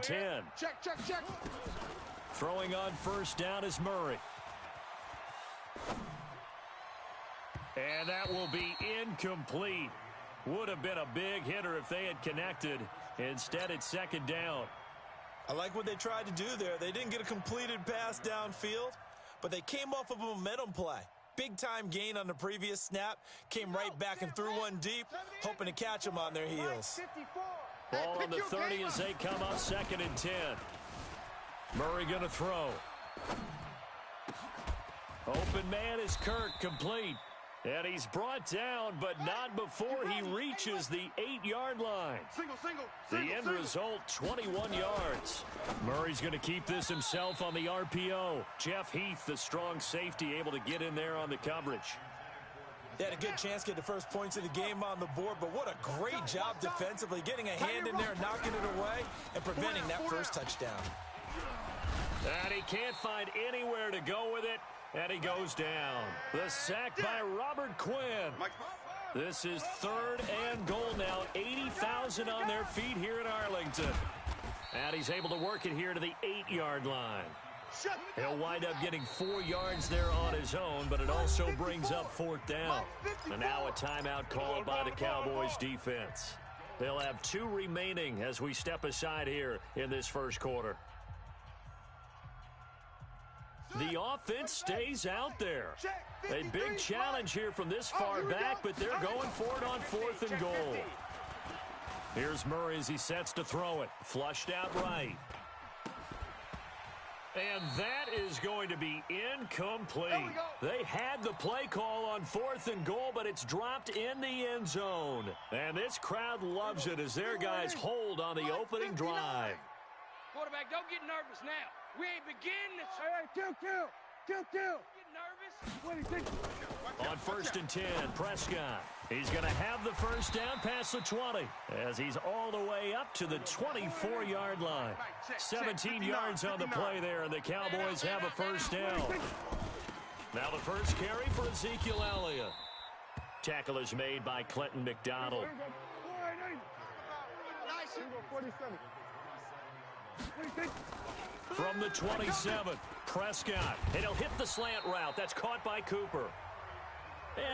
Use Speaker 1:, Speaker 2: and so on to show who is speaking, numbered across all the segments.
Speaker 1: 10.
Speaker 2: Check.
Speaker 1: Throwing on first down is Murray. And that will be incomplete. Would have been a big hitter if they had connected. Instead, it's second down.
Speaker 3: I like what they tried to do there. They didn't get a completed pass downfield, but they came off of a momentum play. Big-time gain on the previous snap. Came right back and threw one deep, hoping to catch them on their heels.
Speaker 1: Ball on the 30 as they come up second and 10. Murray going to throw. Open man is Kirk, complete. And he's brought down, but not before he reaches the 8-yard line. The end result, 21 yards. Murray's going to keep this himself on the RPO. Jeff Heath, the strong safety, able to get in there on the coverage.
Speaker 3: They had a good chance to get the first points of the game on the board, but what a great job defensively, getting a hand in there, knocking it away, and preventing that first touchdown.
Speaker 1: And he can't find anywhere to go with it. And he goes down. The sack by Robert Quinn. This is 3rd and goal now. 80,000 on their feet here in Arlington. And he's able to work it here to the 8-yard line. He'll wind up getting 4 yards there on his own, but it also brings up 4th down. And now a timeout called by the Cowboys defense. They'll have 2 remaining as we step aside here in this first quarter. The offense stays out there. A big challenge here from this far back, but they're going for it on 4th and goal. Here's Murray as he sets to throw it. Flushed out right. And that is going to be incomplete. They had the play call on 4th and goal, but it's dropped in the end zone. And this crowd loves it as their guys hold on the opening drive.
Speaker 4: Quarterback, don't get nervous now. We ain't beginning this.
Speaker 2: Kill.
Speaker 4: Get nervous.
Speaker 1: On 1st and 10, Prescott. He's going to have the first down past the 20 as he's all the way up to the 24-yard line. 17 yards on the play there, and the Cowboys have a first down. Now the first carry for Ezekiel Elliott. Tackle is made by Clinton McDonald. From the 27, Prescott. And he'll hit the slant route. That's caught by Cooper.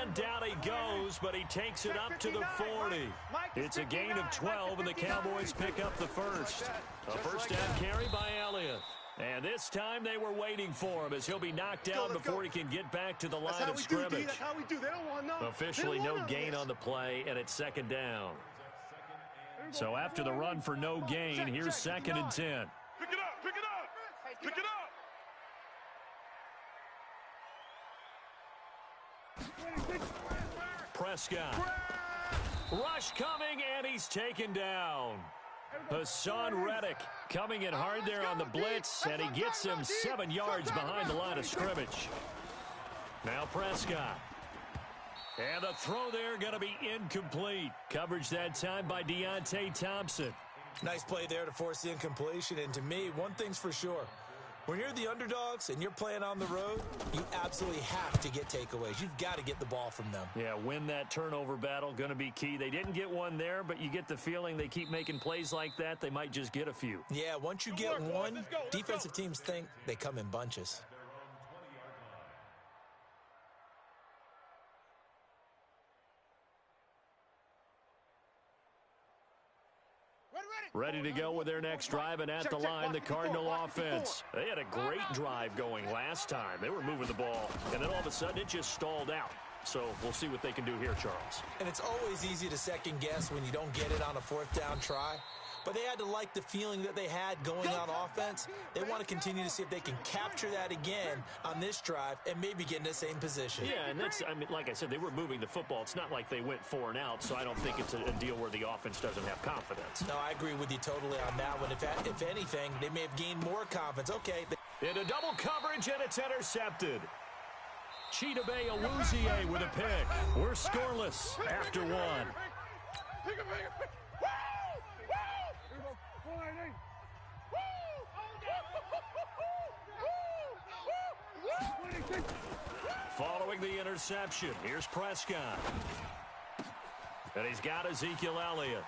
Speaker 1: And down he goes, but he takes it up to the 40. It's a gain of 12, and the Cowboys pick up the first. A first down carry by Elliott. And this time they were waiting for him as he'll be knocked down before he can get back to the line of scrimmage. Officially no gain on the play, and it's second down. So after the run for no gain, here's 2nd and 10.
Speaker 2: Pick it up.
Speaker 1: Prescott. Rush coming, and he's taken down. Hassan Reddick coming in hard there on the blitz, and he gets him 7 yards behind the line of scrimmage. Now Prescott. And the throw there going to be incomplete. Coverage that time by Deontay Thompson.
Speaker 3: Nice play there to force the incompletion, and to me, one thing's for sure. When you're the underdogs and you're playing on the road, you absolutely have to get takeaways. You've got to get the ball from them.
Speaker 1: Yeah, win that turnover battle, going to be key. They didn't get one there, but you get the feeling they keep making plays like that, they might just get a few.
Speaker 3: Yeah, once you get one, defensive teams think they come in bunches.
Speaker 1: Ready to go with their next drive, and at the line, the Cardinal offense. They had a great drive going last time. They were moving the ball, and then all of a sudden it just stalled out. So we'll see what they can do here, Charles.
Speaker 3: And it's always easy to second guess when you don't get it on a 4th down try. But they had to like the feeling that they had going on offense. They want to continue to see if they can capture that again on this drive and maybe get in the same position.
Speaker 1: Yeah, and that's, I mean, like I said, they were moving the football. It's not like they went 4 and out, so I don't think it's a deal where the offense doesn't have confidence.
Speaker 3: No, I agree with you totally on that one. If anything, they may have gained more confidence. Okay.
Speaker 1: Into double coverage, and it's intercepted. Chidobe Awuzie with a pick. We're scoreless after 1. Following the interception, here's Prescott. And he's got Ezekiel Elliott.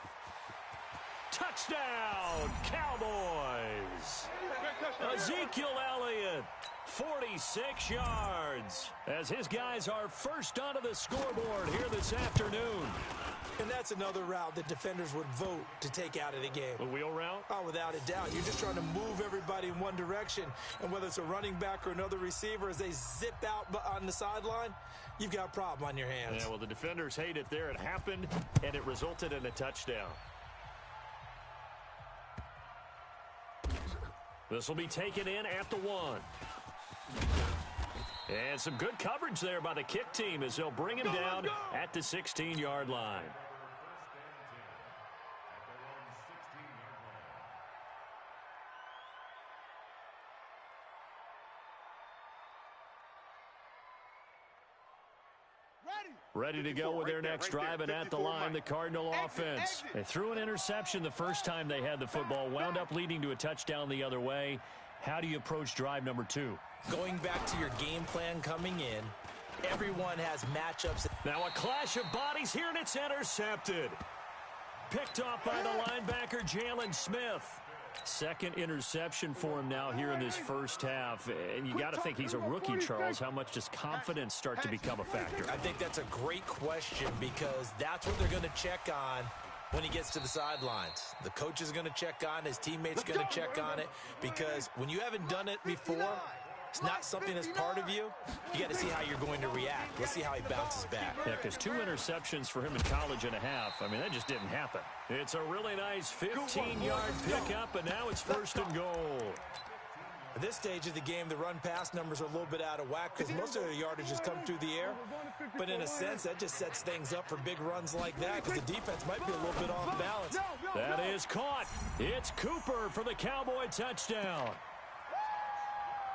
Speaker 1: Touchdown, Cowboys! Ezekiel Elliott, 46 yards, as his guys are first onto the scoreboard here this afternoon.
Speaker 3: And that's another route that defenders would vote to take out of the game.
Speaker 1: The wheel route?
Speaker 3: Oh, without a doubt. You're just trying to move everybody in one direction. And whether it's a running back or another receiver, as they zip out on the sideline, you've got a problem on your hands.
Speaker 1: Yeah, well, the defenders hate it there. It happened, and it resulted in a touchdown. This will be taken in at the 1. And some good coverage there by the kick team as they'll bring him down at the 16-yard line. Ready to go with their next drive, and at the line, the Cardinal offense. They threw an interception the first time they had the football, wound up leading to a touchdown the other way. How do you approach drive number 2?
Speaker 3: Going back to your game plan coming in, everyone has matchups.
Speaker 1: Now a clash of bodies here, and it's intercepted. Picked off by the linebacker, Jalen Smith. Second interception for him now here in this first half. And you got to think he's a rookie, Charles. How much does confidence start to become a factor?
Speaker 3: I think that's a great question because that's what they're going to check on when he gets to the sidelines. The coach is going to check on it. His teammates are going to check on it because when you haven't done it before, it's not something that's part of you. You got to see how you're going to react. Let's see how he bounces back.
Speaker 1: Yeah, because 2 interceptions for him in college and a half. I mean, that just didn't happen. It's a really nice 15-yard pickup, and now it's first and goal.
Speaker 3: At this stage of the game, the run-pass numbers are a little bit out of whack because most of the yardage has come through the air. But in a sense, that just sets things up for big runs like that because the defense might be a little bit off balance.
Speaker 1: That is caught. It's Cooper for the Cowboy touchdown.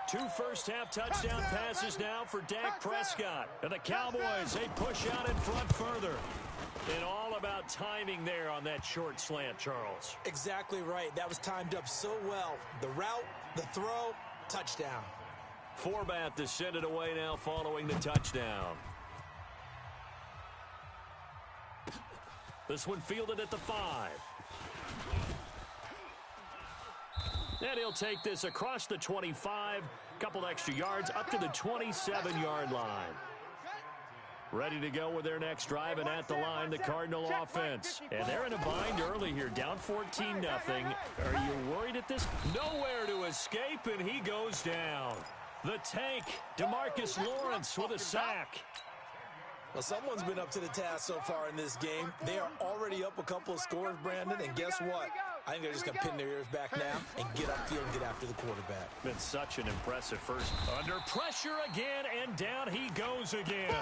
Speaker 1: 2 first-half touchdown passes now for Dak Prescott. And the Cowboys, they push out in front further. And all about timing there on that short slant, Charles.
Speaker 3: Exactly right. That was timed up so well. The route, the throw, touchdown.
Speaker 1: Forbath to send it away now following the touchdown. This one fielded at the 5. And he'll take this across the 25, couple extra yards up to the 27-yard line. Ready to go with their next drive, and at the line, the Cardinal offense. And they're in a bind early here, down 14-0. Are you worried at this? Nowhere to escape, and he goes down. The tank, DeMarcus Lawrence with a sack.
Speaker 3: Well, someone's been up to the task so far in this game. They are already up a couple of scores, Brandon, and guess what? I think they're just going to pin their ears back now and get upfield and get after the quarterback.
Speaker 1: Been such an impressive first. Under pressure again, and down he goes again.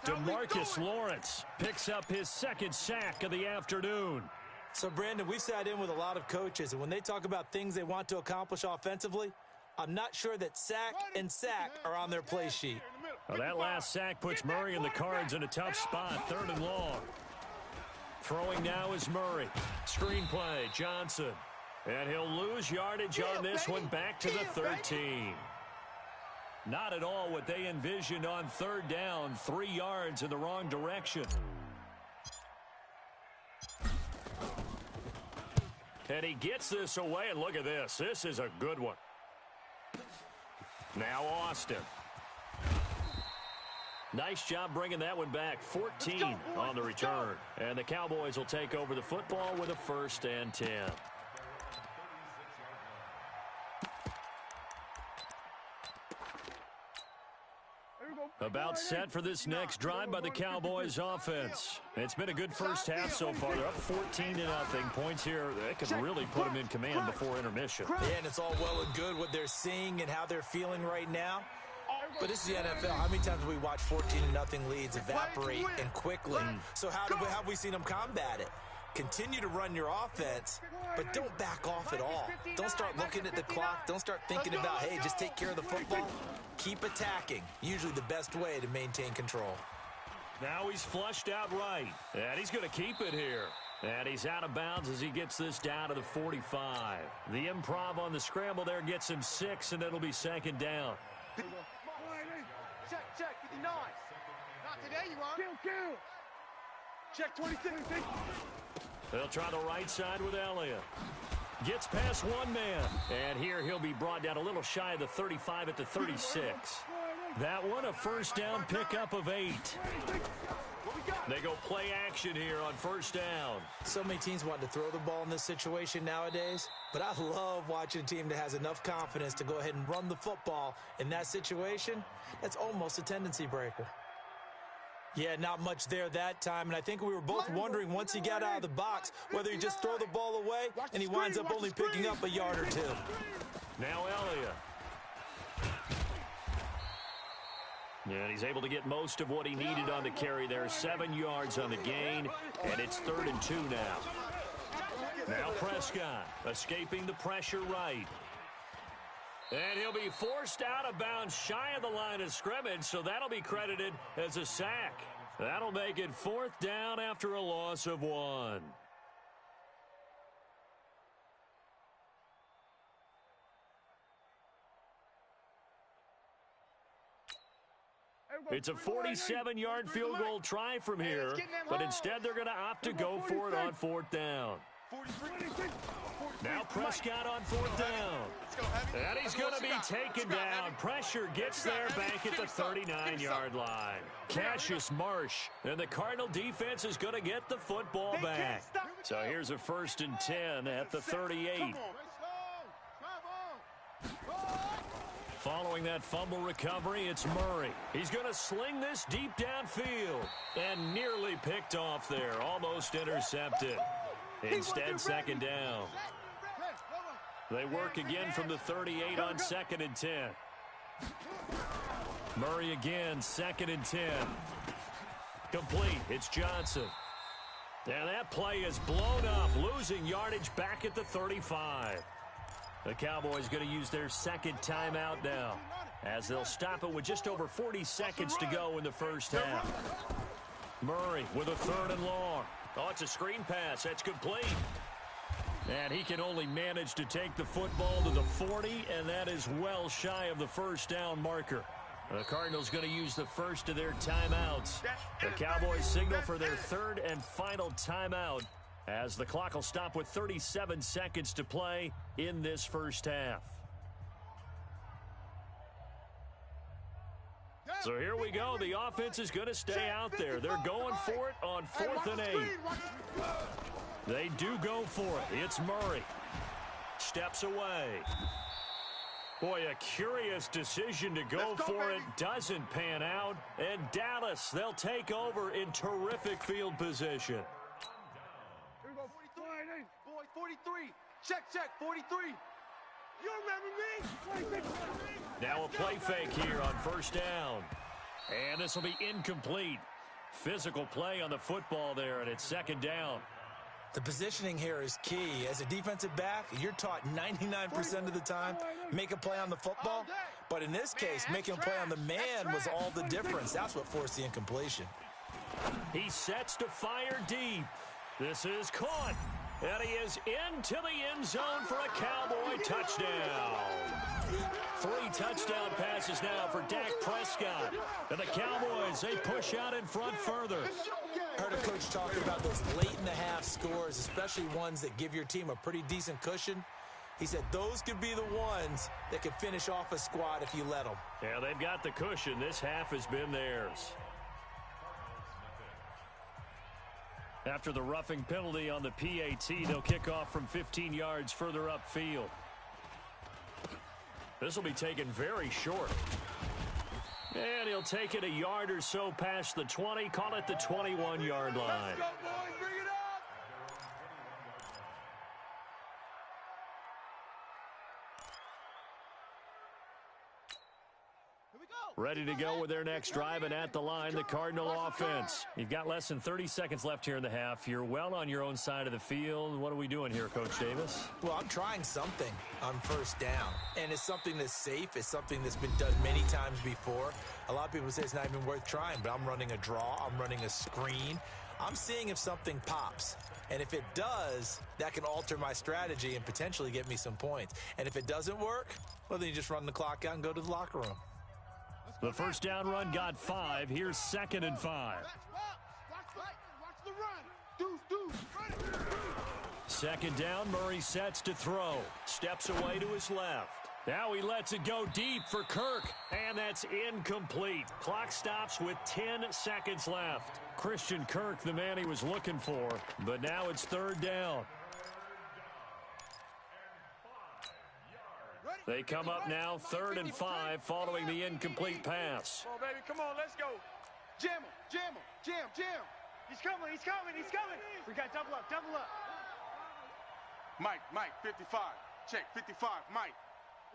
Speaker 1: DeMarcus Lawrence picks up his second sack of the afternoon.
Speaker 3: So, Brandon, we've sat in with a lot of coaches, and when they talk about things they want to accomplish offensively, I'm not sure that sack and sack are on their play sheet.
Speaker 1: Well, that last sack puts Murray and the Cards in a tough spot, 3rd and long. Throwing now is Murray. Screenplay, Johnson. And he'll lose yardage on this one back to the 13. Not at all what they envisioned on 3rd down, 3 yards in the wrong direction. And he gets this away, and look at this. This is a good one. Now Austin. Nice job bringing that one back. 14 on the return. And the Cowboys will take over the football with a 1st and 10. About set for this next drive by the Cowboys offense. It's been a good first half so far. They're up 14-0. Points here, that could really put them in command before intermission.
Speaker 3: Yeah, and it's all well and good what they're seeing and how they're feeling right now. But this is the NFL. How many times have we watched 14-0 leads evaporate and quickly? So how have we seen them combat it? Continue to run your offense, but don't back off at all. Don't start looking at the clock. Don't start thinking about, hey, just take care of the football. Keep attacking. Usually the best way to maintain control.
Speaker 1: Now he's flushed out right, and he's going to keep it here. And he's out of bounds as he gets this down to the 45. The improv on the scramble there gets him 6, and it'll be 2nd down.
Speaker 4: Check, 59. Not today, you are. Kill. Check 26.
Speaker 1: They'll try the right side with Elliott. Gets past one man. And here he'll be brought down a little shy of the 35 at the 36. That one a first down pickup of 8. They go play action here on first down.
Speaker 3: So many teams want to throw the ball in this situation nowadays, but I love watching a team that has enough confidence to go ahead and run the football in that situation. That's almost a tendency breaker. Yeah, not much there that time, and I think we were both wondering once he got out of the box whether he just throw the ball away, and he winds up only picking up a yard or 2.
Speaker 1: Now Elliott. And he's able to get most of what he needed on the carry there. 7 yards on the gain, and it's 3rd and 2 now. Now Prescott escaping the pressure right. And he'll be forced out of bounds shy of the line of scrimmage, so that'll be credited as a sack. That'll make it 4th down after a loss of 1. It's a 47-yard field goal try from here, but instead they're going to opt to go for it on 4th down. Now Prescott on 4th down. And he's going to be taken down. Pressure gets there back at the 39-yard line. Cassius Marsh, and the Cardinal defense is going to get the football back. So here's a 1st and 10 at the 38. Following that fumble recovery, it's Murray. He's going to sling this deep downfield and nearly picked off there, almost intercepted. Instead, 2nd down. They work again from the 38 on 2nd and 10. Murray again, 2nd and 10. Complete. It's Johnson. And that play is blown up, losing yardage back at the 35. The Cowboys going to use their 2nd timeout now, as they'll stop it with just over 40 seconds to go in the first half. Murray with a 3rd and long. Oh, it's a screen pass. That's complete. And he can only manage to take the football to the 40, and that is well shy of the first down marker. The Cardinals going to use the first of their timeouts. The Cowboys signal for their 3rd and final timeout, as the clock will stop with 37 seconds to play in this first half. So here we go. The offense is going to stay out there. They're going for it on 4th and 8. They do go for it. It's Murray. Steps away. Boy, a curious decision to go for it. Doesn't pan out. And Dallas, they'll take over in terrific field position.
Speaker 4: Here we go. 43. Boy, 43. Check, 43. You remember me?
Speaker 1: Now a play fake here on 1st down. And this will be incomplete. Physical play on the football there, and it's 2nd down.
Speaker 3: The positioning here is key. As a defensive back, you're taught 99% of the time, make a play on the football. But in this case, making a play on the man was all the difference. That's what forced the incompletion.
Speaker 1: He sets to fire deep. This is caught. And he is into the end zone for a Cowboy touchdown. 3 touchdown passes now for Dak Prescott. And the Cowboys, they push out in front further.
Speaker 3: I heard a coach talking about those late-in-the-half scores, especially ones that give your team a pretty decent cushion. He said those could be the ones that could finish off a squad if you let them.
Speaker 1: Yeah, they've got the cushion. This half has been theirs. After the roughing penalty on the PAT, they'll kick off from 15 yards further upfield. This will be taken very short. And he'll take it a yard or so past the 20, call it the 21-yard line.
Speaker 4: Let's go, boys. Bring it up.
Speaker 1: Ready to go with their next drive, and at the line, the Cardinal offense. You've got less than 30 seconds left here in the half. You're well on your own side of the field. What are we doing here, Coach Davis?
Speaker 3: Well, I'm trying something on 1st down, and it's something that's safe. It's something that's been done many times before. A lot of people say it's not even worth trying, but I'm running a draw. I'm running a screen. I'm seeing if something pops. And if it does, that can alter my strategy and potentially get me some points. And if it doesn't work, well, then you just run the clock out and go to the locker room.
Speaker 1: The first down run got 5. Here's 2nd and 5. second down, Murray sets to throw. Steps away to his left. Now he lets it go deep for Kirk, and that's incomplete. Clock stops with 10 seconds left. Christian Kirk, the man he was looking for, but now it's third down. They come up now 3rd and 5 following the incomplete pass.
Speaker 4: Come on, baby, come on, let's go. Jam him, jam him, jam. He's coming. We got double up.
Speaker 2: Mike, 55. Check, 55, Mike.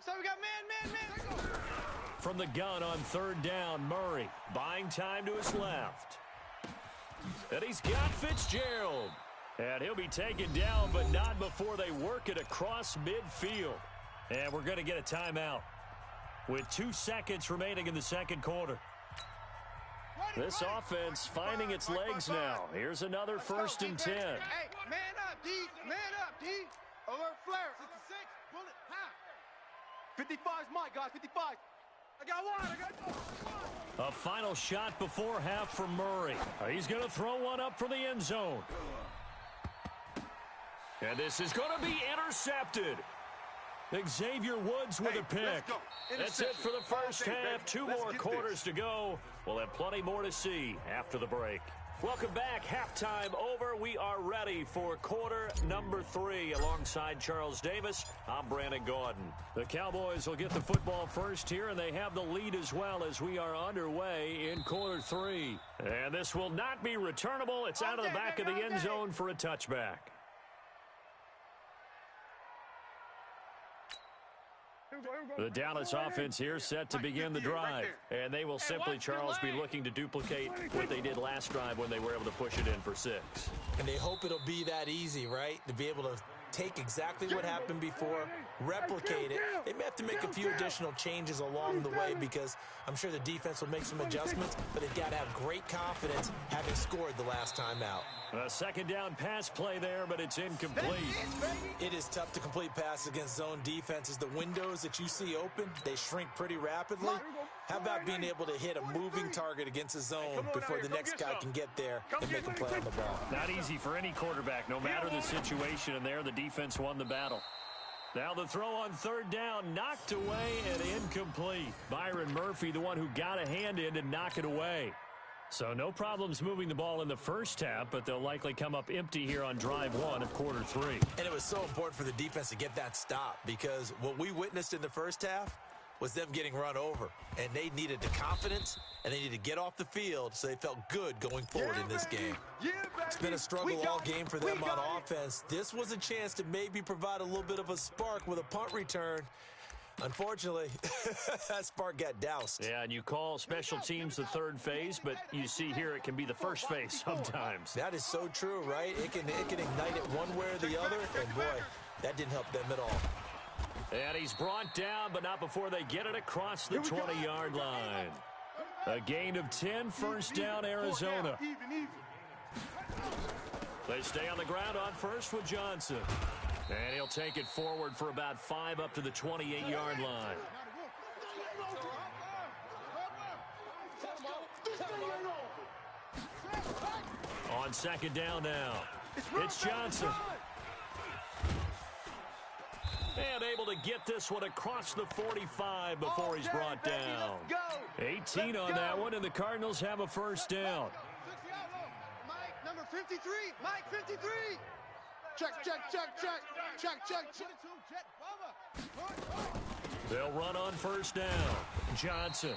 Speaker 4: So we got man.
Speaker 1: From the gun on 3rd down, Murray buying time to his left. And he's got Fitzgerald. And he'll be taken down, but not before they work it across midfield. And we're going to get a timeout with 2 seconds remaining in the second quarter. This offense finding its legs now. Here's another 1st and 10.
Speaker 4: Hey, man up, D. Alert flare. 66, bullet, half. 55's Mike, guys, 55. I got one.
Speaker 1: A final shot before half from Murray. He's going to throw one up for the end zone. And this is going to be intercepted. Xavier Woods with a pick. That's it for the first half. 2 more quarters to go. We'll have plenty more to see after the break. Welcome back. Halftime over. We are ready for quarter number 3. Alongside Charles Davis, I'm Brandon Gordon. The Cowboys will get the football first here, and they have the lead as well as we are underway in quarter 3. And this will not be returnable. It's out of the back of the end zone for a touchback. The Dallas offense here set to begin the drive. And they will simply, Charles, be looking to duplicate what they did last drive when they were able to push it in for 6.
Speaker 3: And they hope it'll be that easy, right? To be able to take exactly what happened before, replicate it. They may have to make a few additional changes along the way because I'm sure the defense will make some adjustments, but they've got to have great confidence having scored the last time out.
Speaker 1: A second down pass play there, but it's incomplete.
Speaker 3: It is tough to complete passes against zone defenses. The windows that you see open, they shrink pretty rapidly. How about being able to hit a moving target against a zone before the next guy can get there and make a play on the ball?
Speaker 1: Not easy for any quarterback, no matter the situation, and there the defense won the battle. Now the throw on 3rd down, knocked away and incomplete. Byron Murphy, the one who got a hand in to knock it away. So no problems moving the ball in the first half, but they'll likely come up empty here on drive 1 of quarter 3.
Speaker 3: And it was so important for the defense to get that stop because what we witnessed in the first half was them getting run over. And they needed the confidence, and they needed to get off the field so they felt good going forward in this game. It's been a struggle all game for them on offense. This was a chance to maybe provide a little bit of a spark with a punt return. Unfortunately, that spark got doused.
Speaker 1: Yeah, and you call special teams the 3rd phase, but you see here it can be the 1st phase sometimes.
Speaker 3: That is so true, right? It can ignite it one way or the other, and boy, that didn't help them at all.
Speaker 1: And he's brought down, but not before they get it across the 20-yard line. A gain of 10, 1st down, Arizona. They stay on the ground on 1st with Johnson. And he'll take it forward for about 5 up to the 28-yard line. On 2nd down now, it's Johnson. And able to get this one across the 45 before he's brought down. 18 on that one, and the Cardinals have a 1st down.
Speaker 4: Mike, number 53. Mike, 53. Check.
Speaker 1: They'll run on 1st down. Johnson.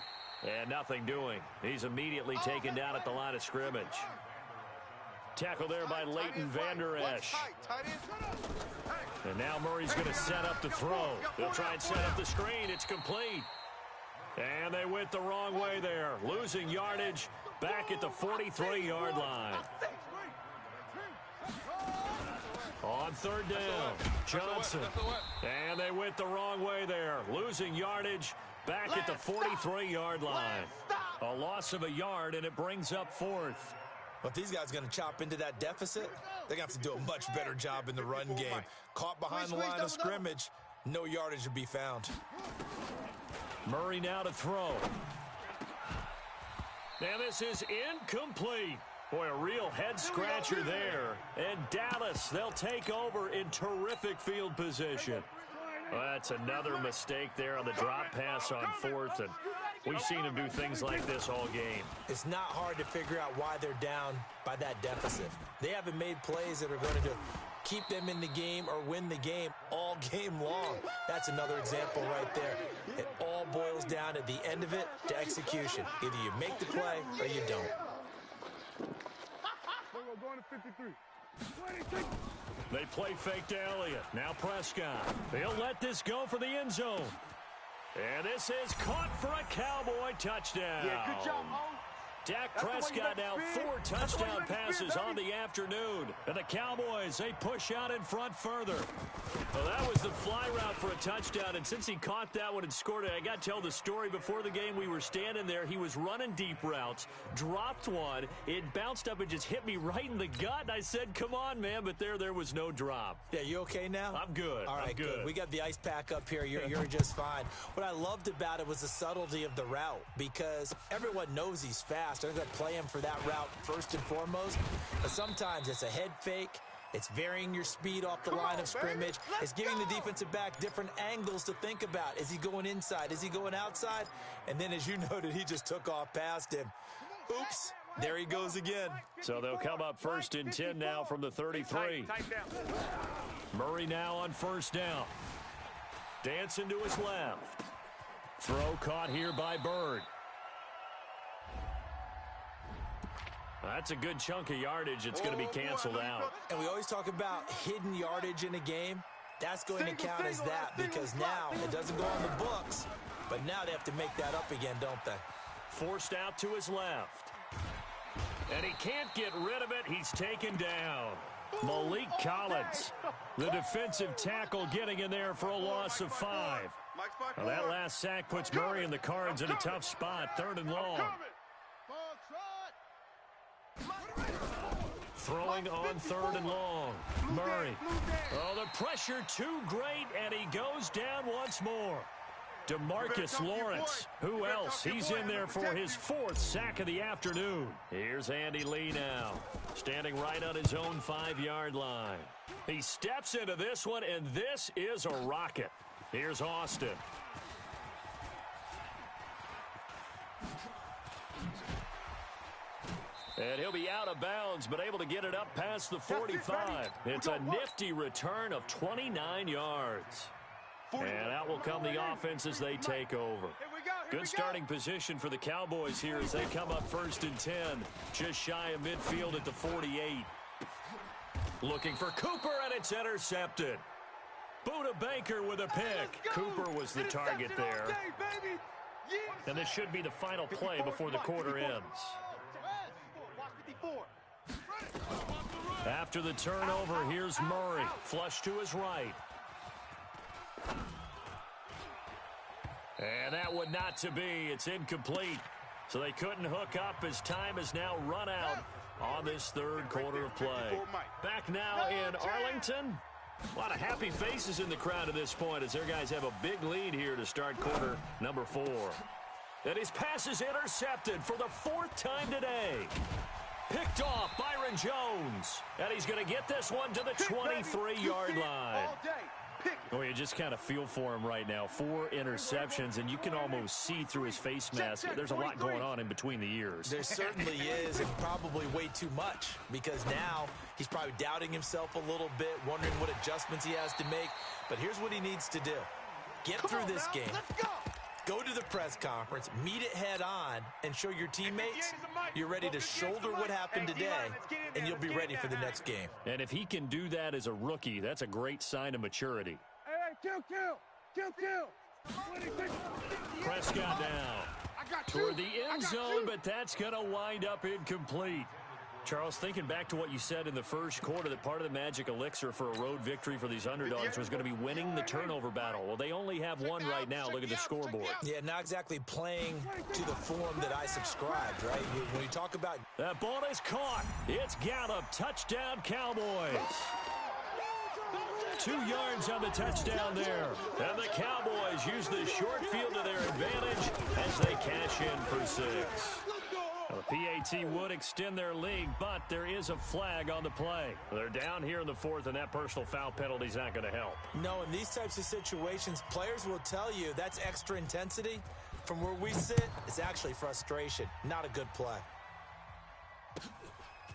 Speaker 1: And nothing doing. He's immediately taken down at the line of scrimmage. Tackle there by Leighton Vander Esch. And now Murray's going to set up the throw. They'll try and set up the screen. It's complete. And they went the wrong way there. Losing yardage back at the 43-yard line. On 3rd down, Johnson. And they went the wrong way there. Losing yardage back at the 43-yard line. A loss of a yard, and it brings up 4th.
Speaker 3: But if these guys are going to chop into that deficit, they're going to have to do a much better job in the run game. Caught behind the line of scrimmage, no yardage to be found.
Speaker 1: Murray now to throw. Now this is incomplete. Boy, a real head-scratcher there. And Dallas, they'll take over in terrific field position. Well, that's another mistake there on the drop pass on fourth, and we've seen him do things like this all game.
Speaker 3: It's not hard to figure out why they're down by that deficit. They haven't made plays that are going to keep them in the game or win the game all game long. That's another example right there. It all boils down at the end of it to execution. Either you make the play or you don't.
Speaker 2: Going to 53.
Speaker 1: They play fake to Elliott. Now Prescott. They'll let this go for the end zone. And this is caught for a Cowboy touchdown.
Speaker 4: Yeah, good job, Mo.
Speaker 1: Dak Prescott now 4 touchdown passes on the afternoon. And the Cowboys, they push out in front further. Well, that was the fly route for a touchdown, and since he caught that one and scored it, I got to tell the story. Before the game, we were standing there. He was running deep routes, dropped one. It bounced up and just hit me right in the gut, and I said, come on, man, but there was no drop.
Speaker 3: Yeah, you okay now?
Speaker 1: I'm good.
Speaker 3: All right,
Speaker 1: I'm good.
Speaker 3: We got the ice pack up here. You're just fine. What I loved about it was the subtlety of the route, because everyone knows he's fast. They're going to play him for that route first and foremost, but sometimes it's a head fake. It's varying your speed off the line of scrimmage. It's giving the defensive back different angles to think about. Is he going inside? Is he going outside? And then, as you noted, he just took off past him. Oops. There he goes again.
Speaker 1: So they'll come up first and 10 now from the 33. Murray now on first down. Dancing to his left. Throw caught here by Bird. That's a good chunk of yardage. It's going to be canceled out.
Speaker 3: And we always talk about hidden yardage in a game. That's going to count as that, because now it doesn't go on the books, but now they have to make that up again, don't they?
Speaker 1: Forced out to his left. And he can't get rid of it. He's taken down. Malik Collins, the defensive tackle, getting in there for a loss of 5. Well, that last sack puts Murray and the Cards in a tough spot, 3rd and long. Throwing on 3rd and long. Murray. Oh, the pressure too great, and he goes down once more. DeMarcus Lawrence. Who else? He's in there for his 4th sack of the afternoon. Here's Andy Lee now, standing right on his own 5-yard line. He steps into this one, and this is a rocket. Here's Austin. And he'll be out of bounds, but able to get it up past the 45. It's a nifty return of 29 yards. And out will come the offense as they take over. Good starting position for the Cowboys here as they come up first and 10. Just shy of midfield at the 48. Looking for Cooper, and it's intercepted. Buda Baker with a pick. Cooper was the target there. And this should be the final play before the quarter ends. After the turnover, here's Murray. Flush to his right. And that would not to be. It's incomplete. So they couldn't hook up as time has now run out on this 3rd quarter of play. Back now in Arlington. A lot of happy faces in the crowd at this point as their guys have a big lead here to start quarter number 4. And his pass is intercepted for the 4th time today. Picked off Byron Jones. And he's going to get this one to the 23-yard line. Oh, you just kind of feel for him right now. 4 interceptions, and you can almost see through his face mask. There's a lot going on in between the ears.
Speaker 3: There certainly is, and probably way too much, because now he's probably doubting himself a little bit, wondering what adjustments he has to make. But here's what he needs to do. Get through this game. Go to the press conference, meet it head on, and show your teammates you're ready to shoulder what happened today, and you'll be ready for the next game.
Speaker 1: And if he can do that as a rookie, that's a great sign of maturity. Prescott down toward the end zone, but that's going to wind up incomplete. Charles, thinking back to what you said in the first quarter, that part of the magic elixir for a road victory for these underdogs was going to be winning the turnover battle. Well, they only have one right now. Look at the scoreboard.
Speaker 3: Yeah, not exactly playing to the form that I subscribed, right? When you talk about...
Speaker 1: That ball is caught. It's Gallup. Touchdown, Cowboys. 2 yards on the touchdown there. And the Cowboys use the short field to their advantage as they cash in for 6. Well, the PAT would extend their lead, but there is a flag on the play. They're down here in the fourth, and that personal foul penalty is not going to help.
Speaker 3: No, in these types of situations, players will tell you that's extra intensity. From where we sit, it's actually frustration, not a good play.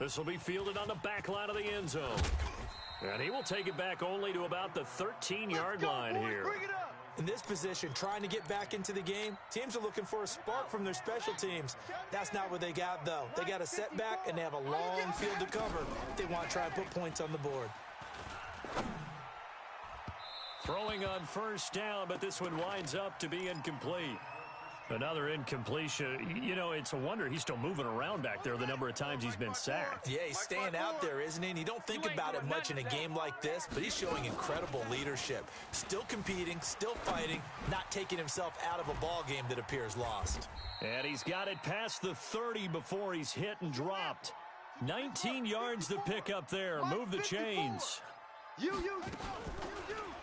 Speaker 1: This will be fielded on the back line of the end zone. And he will take it back only to about the 13-yard line here.
Speaker 3: In this position, trying to get back into the game, teams are looking for a spark from their special teams. That's not what they got, though. They got a setback, and they have a long field to cover if they want to try and put points on the board.
Speaker 1: Throwing on first down, but this one winds up to be incomplete. Another incompletion. You know, it's a wonder he's still moving around back there the number of times he's been sacked.
Speaker 3: Yeah, he's staying out there, isn't he? And you don't think about it much in a game like this, but he's showing incredible leadership. Still competing, still fighting, not taking himself out of a ball game that appears lost.
Speaker 1: And he's got it past the 30 before he's hit and dropped. 19 yards to pick up there. Move the chains.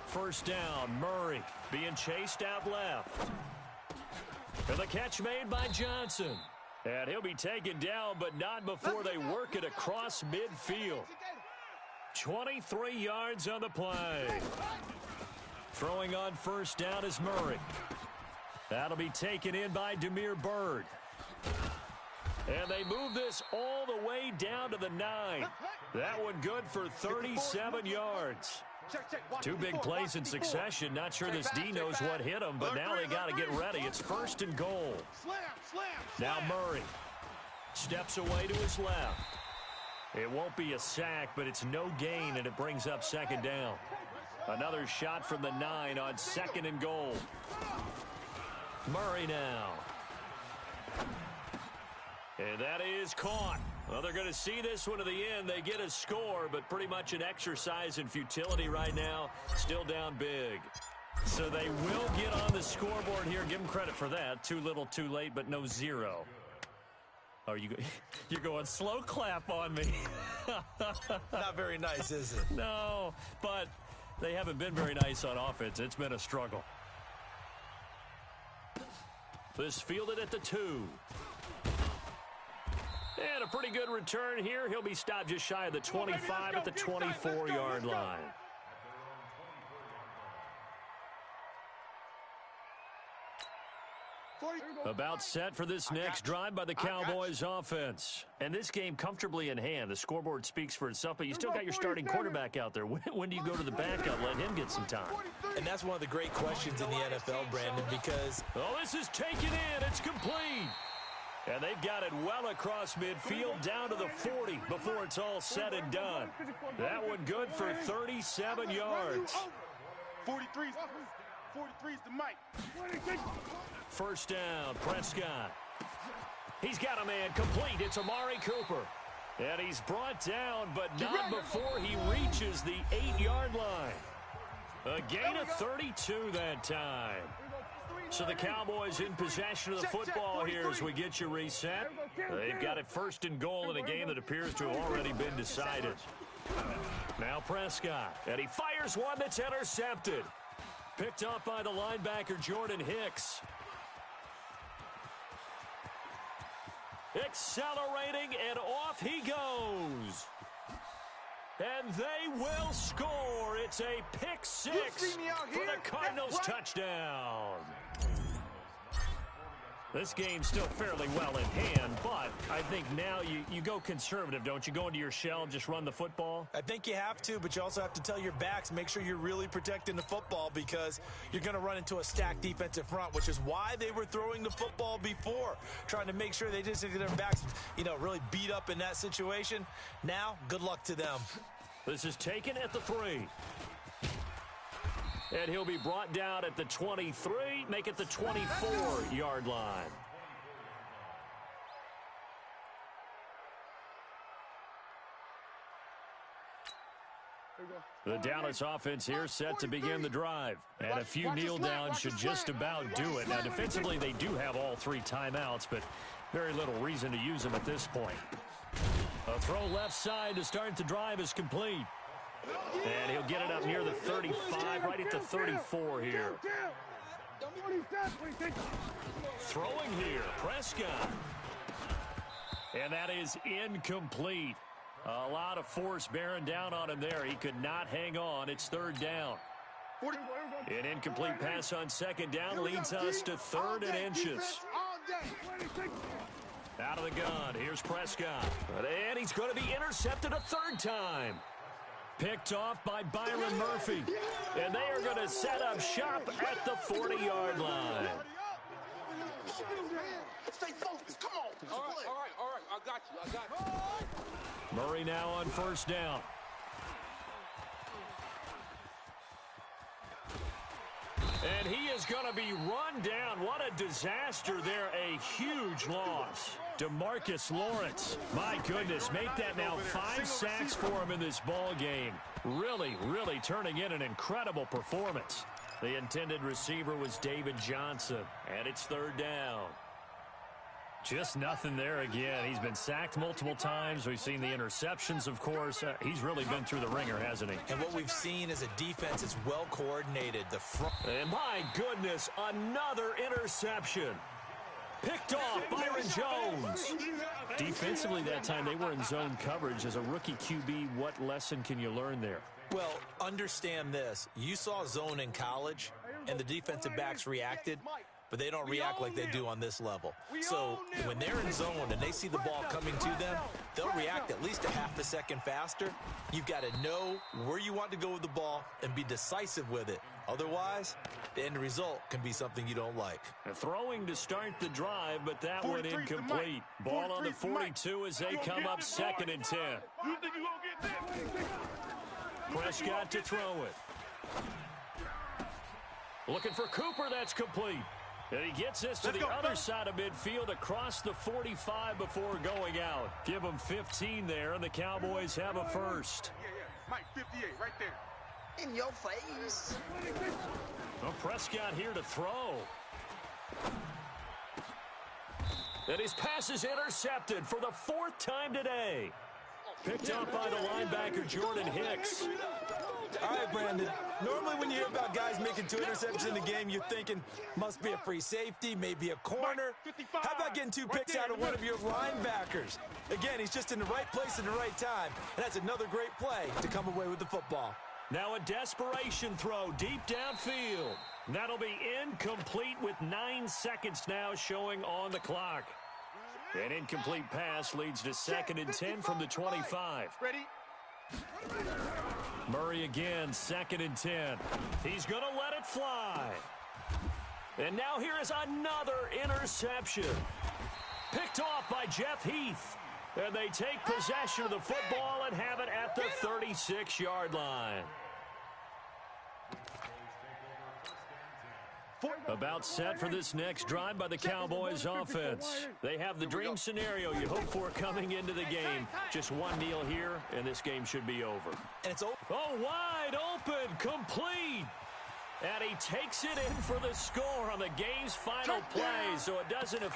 Speaker 1: First down, Murray being chased out left. And the catch made by Johnson. And he'll be taken down, but not before they work it across midfield. 23 yards on the play. Throwing on first down is Murray. That'll be taken in by Demir Bird. And they move this all the way down to the 9. That one good for 37 yards. Two big plays in succession. Not sure this D knows what hit him, but now they got to get ready. It's first and goal. Now Murray steps away to his left. It won't be a sack, but it's no gain, and it brings up second down. Another shot from the 9 on second and goal. Murray now. And that is caught. Well, they're going to see this one to the end. They get a score, but pretty much an exercise in futility right now. Still down big. So they will get on the scoreboard here. Give them credit for that. Too little, too late, but no zero. Oh, you're going slow clap on me.
Speaker 3: Not very nice, is it?
Speaker 1: No, but they haven't been very nice on offense. It's been a struggle. This fielded at the 2. And a pretty good return here. He'll be stopped just shy of the 25 at the 24-yard line. About set for this next drive by the Cowboys offense. And this game comfortably in hand. The scoreboard speaks for itself, but you still got your starting quarterback out there. When do you go to the backup? Let him get some time.
Speaker 3: And that's one of the great questions in the NFL, Brandon, because...
Speaker 1: Oh, this is taken in. It's complete. And they've got it well across midfield down to the 40 before it's all said and done. That one good for 37 yards.
Speaker 2: 43's the mic.
Speaker 1: First down, Prescott. He's got a man complete. It's Amari Cooper. And he's brought down, but not before he reaches the 8-yard line. A gain of 32 that time. So the Cowboys in possession of the football here as we get you reset. They've got it first and goal in a game that appears to have already been decided. Now Prescott, and he fires one that's intercepted. Picked up by the linebacker Jordan Hicks. Accelerating, and off he goes. And they will score. It's a pick six for the Cardinals touchdown. This game's still fairly well in hand, but I think now you go conservative, don't you? Go into your shell and just run the football?
Speaker 3: I think you have to, but you also have to tell your backs, make sure you're really protecting the football because you're going to run into a stacked defensive front, which is why they were throwing the football before, trying to make sure they just get their backs, really beat up in that situation. Now, good luck to them.
Speaker 1: This is taken at the 3. And he'll be brought down at the 23, make it the 24-yard line. The Dallas offense here set to begin the drive. And a few kneel downs should just about do it. Now, defensively, they do have all 3 timeouts, but very little reason to use them at this point. A throw left side to start the drive is complete. And he'll get it up near the 35, right at the 34 here. Throwing here, Prescott. And that is incomplete. A lot of force bearing down on him there. He could not hang on. It's third down. An incomplete pass on second down leads us to third and inches. Out of the gun, here's Prescott. And he's going to be intercepted a third time. Picked off by Byron Murphy. And they are going to set up shop at the 40-yard line.
Speaker 4: Stay focused. Come on. All right. I got you.
Speaker 1: Murray now on first down. And he is going to be run down. What a disaster there. A huge loss. DeMarcus Lawrence. My goodness, make that now 5 sacks for him in this ball game. Really turning in an incredible performance. The intended receiver was David Johnson. And it's third down. Just nothing there again. He's been sacked multiple times. We've seen the interceptions, of course. He's really been through the ringer, hasn't he?
Speaker 3: And what we've seen is a defense that's well coordinated.
Speaker 1: And my goodness, another interception. Picked off Byron Jones. Defensively that time, they were in zone coverage. As a rookie QB, what lesson can you learn there?
Speaker 3: Well, understand this. You saw zone in college, and the defensive backs reacted. But they don't react like they do on this level. So when they're in zone and they see the ball coming to them, they'll react at least a half a second faster. You've got to know where you want to go with the ball and be decisive with it. Otherwise, the end result can be something you don't like.
Speaker 1: Throwing to start the drive, but that one incomplete. Ball on the 42 as they come up second and 10. Prescott to throw it. Looking for Cooper, that's complete. And he gets this to the other side of midfield across the 45 before going out. Give him 15 there, and the Cowboys have a first.
Speaker 2: Mike, 58, right there.
Speaker 4: In your face.
Speaker 1: Well, Prescott here to throw. And his pass is intercepted for the 4th time today. Picked up by the linebacker, Jordan Hicks.
Speaker 3: All right, Brandon. Normally when you hear about guys making 2 interceptions in the game, you're thinking must be a free safety, maybe a corner. How about getting 2 picks out of one of your linebackers? Again, he's just in the right place at the right time. And that's another great play to come away with the football.
Speaker 1: Now a desperation throw deep downfield. That'll be incomplete with 9 seconds now showing on the clock. An incomplete pass leads to second and 10 from the 25.
Speaker 2: Ready?
Speaker 1: Murray again, second and 10. He's going to let it fly. And now here is another interception. Picked off by Jeff Heath. And they take possession of the football and have it at the 36-yard line. About set for this next drive by the Cowboys offense. They have the dream scenario you hope for coming into the game. Just one kneel here, and this game should be over.
Speaker 3: And it's over.
Speaker 1: Oh, wide open, complete. And he takes it in for the score on the game's final play, so it doesn't affect